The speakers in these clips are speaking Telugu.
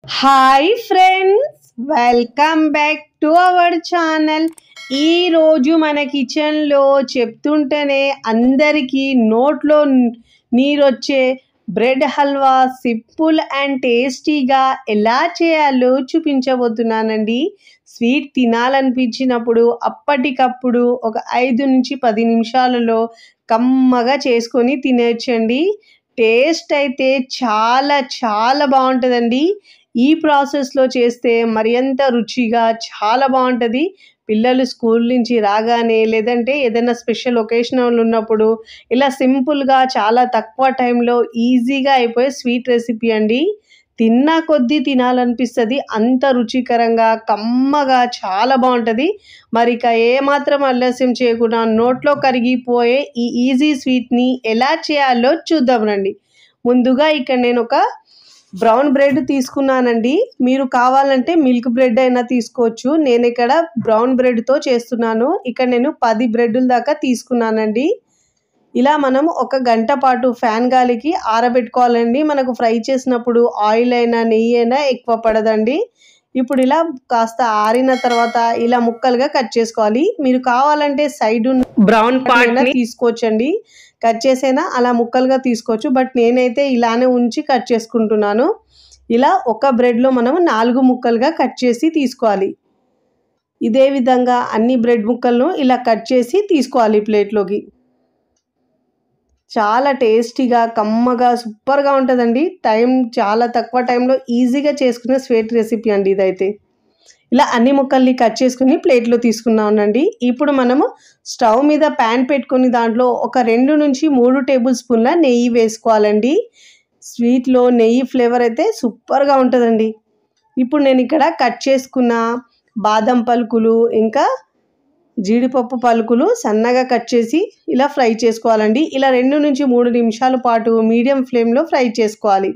Hi friends, welcome back to our channel. ఈరోజు మన కిచెన్లో చెప్తుంటేనే అందరికీ నోట్లో నీరొచ్చే బ్రెడ్ హల్వా సింపుల్ అండ్ టేస్టీగా ఎలా చేయాలో చూపించబోతున్నానండి. స్వీట్ తినాలనిపించినప్పుడు అప్పటికప్పుడు ఒక 5 నుంచి 10 నిమిషాలలో కమ్మగా చేసుకొని తినేయచ్చండి. టేస్ట్ అయితే చాలా చాలా బాగుంటుందండి. ఈ ప్రాసెస్లో చేస్తే మరింత రుచిగా చాలా బాగుంటుంది. పిల్లలు స్కూల్ నుంచి రాగానే లేదంటే ఏదైనా స్పెషల్ ఒకేషనల్ ఉన్నప్పుడు ఇలా సింపుల్గా చాలా తక్కువ టైంలో ఈజీగా అయిపోయే స్వీట్ రెసిపీ అండి. తిన్నా కొద్దీ తినాలనిపిస్తుంది, అంత రుచికరంగా కమ్మగా చాలా బాగుంటుంది. మరి ఇక ఏమాత్రం ఆలస్యం చేయకుండా నోట్లో కరిగిపోయే ఈ ఈజీ స్వీట్ని ఎలా చేయాలో చూద్దాం రండి. ముందుగా ఇక్కడ నేను ఒక బ్రౌన్ బ్రెడ్ తీసుకున్నానండి. మీరు కావాలంటే మిల్క్ బ్రెడ్ అయినా తీసుకోవచ్చు. నేను ఇక్కడ బ్రౌన్ బ్రెడ్తో చేస్తున్నాను. ఇక్కడ నేను 10 బ్రెడ్ల దాకా తీసుకున్నానండి. ఇలా మనం ఒక గంట పాటు ఫ్యాన్ గాలికి ఆరబెట్టుకోవాలండి. మనకు ఫ్రై చేసినప్పుడు ఆయిల్ అయినా నెయ్యి అయినా ఎక్కువ పడదండి. ఇప్పుడు ఇలా కాస్త ఆరిన తర్వాత ఇలా ముక్కలుగా కట్ చేసుకోవాలి. మీరు కావాలంటే సైడ్ బ్రౌన్ పార్ట్ తీసుకోవచ్చండి. కట్ చేసైనా అలా ముక్కలుగా తీసుకోవచ్చు. బట్ నేనైతే ఇలానే ఉంచి కట్ చేసుకుంటున్నాను. ఇలా ఒక బ్రెడ్లో మనం 4 ముక్కలుగా కట్ చేసి తీసుకోవాలి. ఇదే విధంగా అన్ని బ్రెడ్ ముక్కలను ఇలా కట్ చేసి తీసుకోవాలి ప్లేట్లోకి. చాలా టేస్టీగా కమ్మగా సూపర్గా ఉంటుందండి. చాలా తక్కువ టైంలో ఈజీగా చేసుకునే స్వీట్ రెసిపీ అండి ఇదైతే. ఇలా అన్ని ముక్కల్ని కట్ చేసుకుని ప్లేట్లో తీసుకున్నానండి. ఇప్పుడు మనము స్టవ్ మీద ప్యాన్ పెట్టుకొని దాంట్లో ఒక 2 నుంచి 3 టేబుల్ స్పూన్ల నెయ్యి వేసుకోవాలండి. స్వీట్లో నెయ్యి ఫ్లేవర్ అయితే సూపర్గా ఉంటుందండి. ఇప్పుడు నేను ఇక్కడ కట్ చేసుకున్న బాదం పలుకులు ఇంకా జీడిపప్పు పలుకులు సన్నగా కట్ చేసి ఇలా ఫ్రై చేసుకోవాలండి. ఇలా 2 నుంచి 3 నిమిషాల పాటు మీడియం ఫ్లేమ్లో ఫ్రై చేసుకోవాలి.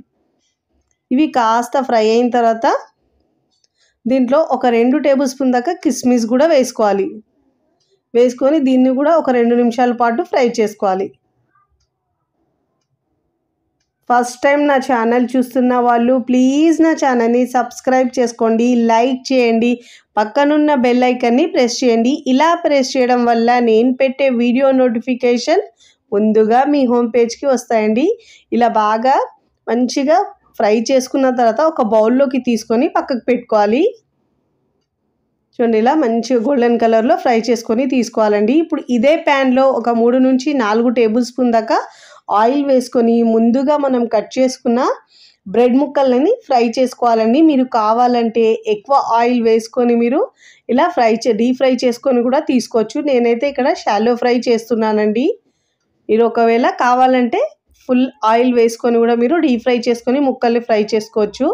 ఇవి కాస్త ఫ్రై అయిన తర్వాత దీంట్లో ఒక 2 టేబుల్ స్పూన్ దాకా కిస్మిస్ కూడా వేసుకోవాలి. వేసుకొని దీన్ని కూడా ఒక 2 నిమిషాల పాటు ఫ్రై చేసుకోవాలి. ఫస్ట్ టైం నా ఛానల్ చూస్తున్న వాళ్ళు ప్లీజ్ నా ఛానల్ని సబ్స్క్రైబ్ చేసుకోండి, లైక్ చేయండి, పక్కనున్న బెల్ ఐకాన్ని ప్రెస్ చేయండి. ఇలా ప్రెస్ చేయడం వల్ల నేను పెట్టే వీడియో నోటిఫికేషన్ ముందుగా మీ హోమ్ పేజ్కి వస్తాయండి. ఇలా బాగా మంచిగా ఫ్రై చేసుకున్న తర్వాత ఒక బౌల్లోకి తీసుకొని పక్కకు పెట్టుకోవాలి. చూడండి, ఇలా మంచిగా గోల్డెన్ కలర్లో ఫ్రై చేసుకొని తీసుకోవాలండి. ఇప్పుడు ఇదే ప్యాన్లో ఒక 3 నుంచి 4 టేబుల్ స్పూన్ దాకా ఆయిల్ వేసుకొని ముందుగా మనం కట్ చేసుకున్న బ్రెడ్ ముక్కలని ఫ్రై చేసుకోవాలండి. మీరు కావాలంటే ఎక్కువ ఆయిల్ వేసుకొని మీరు ఇలా డీప్ ఫ్రై చేసుకొని కూడా తీసుకోవచ్చు. నేనైతే ఇక్కడ షాలో ఫ్రై చేస్తున్నానండి. మీరు ఒకవేళ కావాలంటే ఫుల్ ఆయిల్ వేసుకొని కూడా మీరు డీప్ ఫ్రై చేసుకొని ముక్కల్ని ఫ్రై చేసుకోవచ్చు.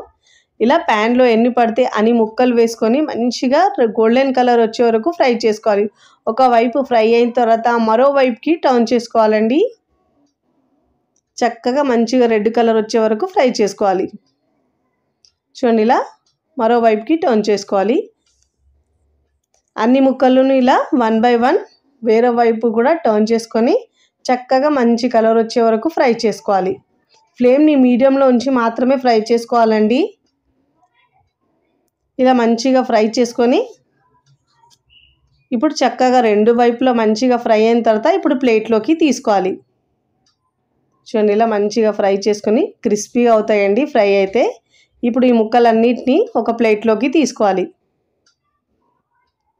ఇలా ప్యాన్లో ఎన్ని పడితే అన్ని ముక్కలు వేసుకొని మంచిగా గోల్డెన్ కలర్ వచ్చే వరకు ఫ్రై చేసుకోవాలి. ఒకవైపు ఫ్రై అయిన తర్వాత మరోవైపుకి టర్న్ చేసుకోవాలండి. చక్కగా మంచిగా రెడ్ కలర్ వచ్చే వరకు ఫ్రై చేసుకోవాలి. చూడండి, ఇలా మరోవైపుకి టర్న్ చేసుకోవాలి. అన్ని ముక్కలను ఇలా 1 బై 1 వేరే వైపు కూడా టర్న్ చేసుకొని చక్కగా మంచి కలర్ వచ్చే వరకు ఫ్రై చేసుకోవాలి. ఫ్లేమ్ని మీడియంలో ఉంచి మాత్రమే ఫ్రై చేసుకోవాలండి. ఇలా మంచిగా ఫ్రై చేసుకొని ఇప్పుడు చక్కగా 2 వైపులా మంచిగా ఫ్రై అయిన తర్వాత ఇప్పుడు ప్లేట్లోకి తీసుకోవాలి. చూడండి, ఇలా మంచిగా ఫ్రై చేసుకొని క్రిస్పీగా అవుతాయండి ఫ్రై అయితే. ఇప్పుడు ఈ ముక్కలన్నిటినీ ఒక ప్లేట్లోకి తీసుకోవాలి.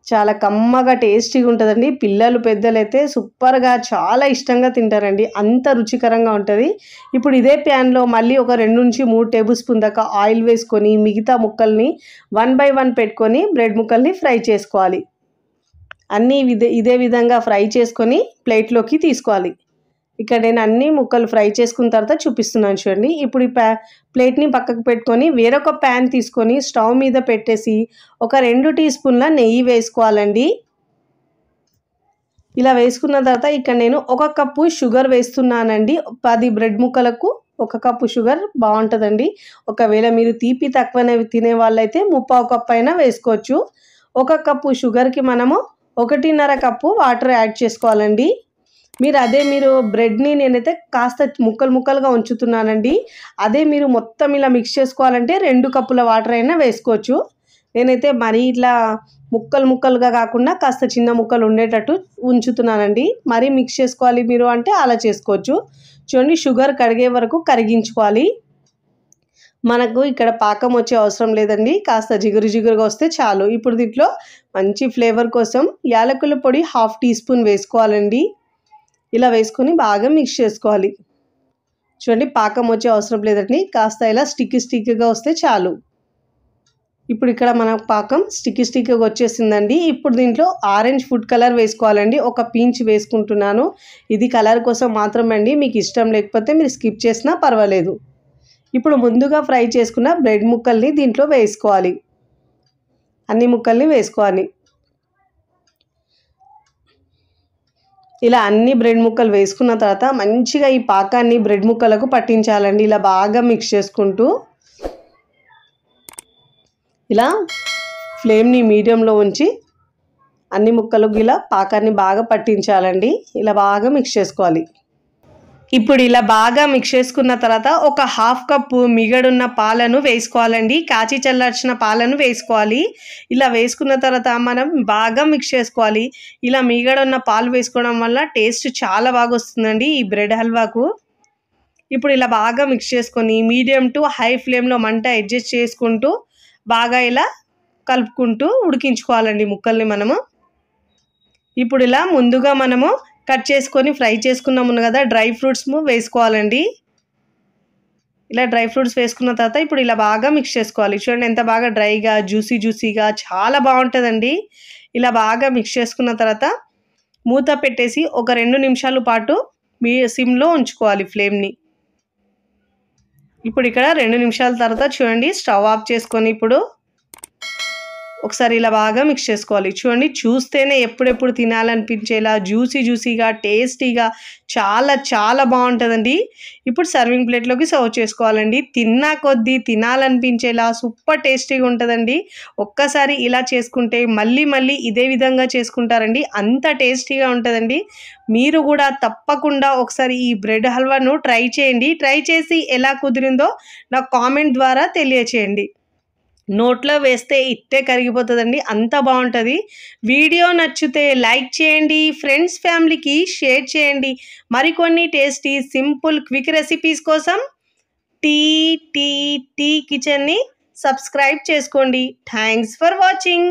చాలా కమ్మగా టేస్టీగా ఉంటుందండి. పిల్లలు పెద్దలైతే సూపర్గా చాలా ఇష్టంగా తింటారండి, అంత రుచికరంగా ఉంటుంది. ఇప్పుడు ఇదే ప్యాన్లో మళ్ళీ ఒక 2 నుంచి 3 టేబుల్ స్పూన్ దాకా ఆయిల్ వేసుకొని మిగతా ముక్కల్ని 1 బై 1 పెట్టుకొని బ్రెడ్ ముక్కల్ని ఫ్రై చేసుకోవాలి. అన్నీ ఇదే విధంగా ఫ్రై చేసుకొని ప్లేట్లోకి తీసుకోవాలి. ఇక్కడ నేను అన్ని ముక్కలు ఫ్రై చేసుకున్న తర్వాత చూపిస్తున్నాను చూడండి. ఇప్పుడు ఈ ప్లేట్ని పక్కకు పెట్టుకొని వేరొక ప్యాన్ తీసుకొని స్టవ్ మీద పెట్టేసి ఒక 2 టీ స్పూన్ల నెయ్యి వేసుకోవాలండి. ఇలా వేసుకున్న తర్వాత ఇక్కడ నేను 1 కప్పు షుగర్ వేస్తున్నానండి. 10 బ్రెడ్ ముక్కలకు 1 కప్పు షుగర్ బాగుంటుందండి. ఒకవేళ మీరు తీపి తక్కువనే తినే వాళ్ళైతే 3/4 కప్పు అయినా వేసుకోవచ్చు. 1 కప్పు షుగర్కి మనము 1.5 కప్పు వాటర్ యాడ్ చేసుకోవాలండి. మీరు బ్రెడ్ని నేనైతే కాస్త ముక్కలు ముక్కలుగా ఉంచుతున్నానండి. అదే మీరు మొత్తం ఇలా మిక్స్ చేసుకోవాలంటే 2 కప్పుల వాటర్ అయినా వేసుకోవచ్చు. నేనైతే మరీ ఇట్లా ముక్కలు ముక్కలుగా కాకుండా కాస్త చిన్న ముక్కలు ఉండేటట్టు ఉంచుతున్నానండి. మరీ మిక్స్ చేసుకోవాలి మీరు అంటే అలా చేసుకోవచ్చు. చూడండి, షుగర్ కరిగే వరకు కరిగించుకోవాలి. మనకు ఇక్కడ పాకం వచ్చే అవసరం లేదండి, కాస్త జిగురు జిగురుగా వస్తే చాలు. ఇప్పుడు దీంట్లో మంచి ఫ్లేవర్ కోసం యాలకుల పొడి 1/2 టీ స్పూన్ వేసుకోవాలండి. ఇలా వేసుకొని బాగా మిక్స్ చేసుకోవాలి. చూడండి, పాకం వచ్చే అవసరం లేదండి, కాస్త ఇలా స్టిక్గా వస్తే చాలు. ఇప్పుడు ఇక్కడ మన పాకం స్టిక్గా వచ్చేసిందండి. ఇప్పుడు దీంట్లో ఆరెంజ్ ఫుడ్ కలర్ వేసుకోవాలండి. ఒక పించ్ వేసుకుంటున్నాను. ఇది కలర్ కోసం మాత్రమే అండి, మీకు ఇష్టం లేకపోతే మీరు స్కిప్ చేసినా పర్వాలేదు. ఇప్పుడు ముందుగా ఫ్రై చేసుకున్న బ్రెడ్ ముక్కల్ని దీంట్లో వేసుకోవాలి. అన్ని ముక్కల్ని వేసుకోవాలి. ఇలా అన్ని బ్రెడ్ ముక్కలు వేసుకున్న తర్వాత మంచిగా ఈ పాకాన్ని బ్రెడ్ ముక్కలకు పట్టించాలండి. ఇలా బాగా మిక్స్ చేసుకుంటూ ఇలా ఫ్లేమ్ని మీడియంలో ఉంచి అన్ని ముక్కలకు ఇలా పాకాన్ని బాగా పట్టించాలండి. ఇలా బాగా మిక్స్ చేసుకోవాలి. ఇప్పుడు ఇలా బాగా మిక్స్ చేసుకున్న తర్వాత ఒక 1/2 కప్పు మిగడున్న పాలను వేసుకోవాలండి. కాచి చల్లార్చిన పాలను వేసుకోవాలి. ఇలా వేసుకున్న తర్వాత మనం బాగా మిక్స్ చేసుకోవాలి. ఇలా మిగడున్న పాలు వేసుకోవడం వల్ల టేస్ట్ చాలా బాగా వస్తుందండి ఈ బ్రెడ్ హల్వాకు. ఇప్పుడు ఇలా బాగా మిక్స్ చేసుకొని మీడియం టు హై ఫ్లేమ్లో మంట అడ్జస్ట్ చేసుకుంటూ బాగా ఇలా కలుపుకుంటూ ఉడికించుకోవాలండి ముక్కల్ని మనము. ఇప్పుడు ఇలా ముందుగా మనము కట్ చేసుకొని ఫ్రై చేసుకున్నాము కదా డ్రై ఫ్రూట్స్ వేసుకోవాలండి. ఇలా డ్రై ఫ్రూట్స్ వేసుకున్న తర్వాత ఇప్పుడు ఇలా బాగా మిక్స్ చేసుకోవాలి. చూడండి ఎంత బాగా డ్రైగా జ్యూసీగా చాలా బాగుంటుందండి. ఇలా బాగా మిక్స్ చేసుకున్న తర్వాత మూత పెట్టేసి ఒక 2 నిమిషాల పాటు మీ సిమ్లో ఉంచుకోవాలి ఫ్లేమ్ని. ఇప్పుడు ఇక్కడ 2 నిమిషాల తర్వాత చూడండి, స్టవ్ ఆఫ్ చేసుకొని ఇప్పుడు ఒకసారి ఇలా బాగా మిక్స్ చేసుకోవాలి. చూడండి, చూస్తేనే ఎప్పుడెప్పుడు తినాలనిపించేలా జ్యూసీగా టేస్టీగా చాలా బాగుంటుందండి. ఇప్పుడు సర్వింగ్ ప్లేట్లోకి సర్వ్ చేసుకోవాలండి. తిన్నా కొద్దీ తినాలనిపించేలా సూపర్ టేస్టీగా ఉంటుందండి. ఒక్కసారి ఇలా చేసుకుంటే మళ్ళీ ఇదే విధంగా చేసుకుంటారండి, అంత టేస్టీగా ఉంటుందండి. మీరు కూడా తప్పకుండా ఒకసారి ఈ బ్రెడ్ హల్వాను ట్రై చేయండి. ట్రై చేసి ఎలా కుదిరిందో నాకు కామెంట్ ద్వారా తెలియచేయండి. నోట్లో వేస్తే ఇట్టే కరిగిపోతుందండి, అంత బాగుంటుంది. వీడియో నచ్చితే లైక్ చేయండి, ఫ్రెండ్స్ ఫ్యామిలీకి షేర్ చేయండి. మరికొన్ని టేస్టీ సింపుల్ క్విక్ రెసిపీస్ కోసం టీ కిచెన్ని సబ్స్క్రైబ్ చేసుకోండి. Thanks for watching.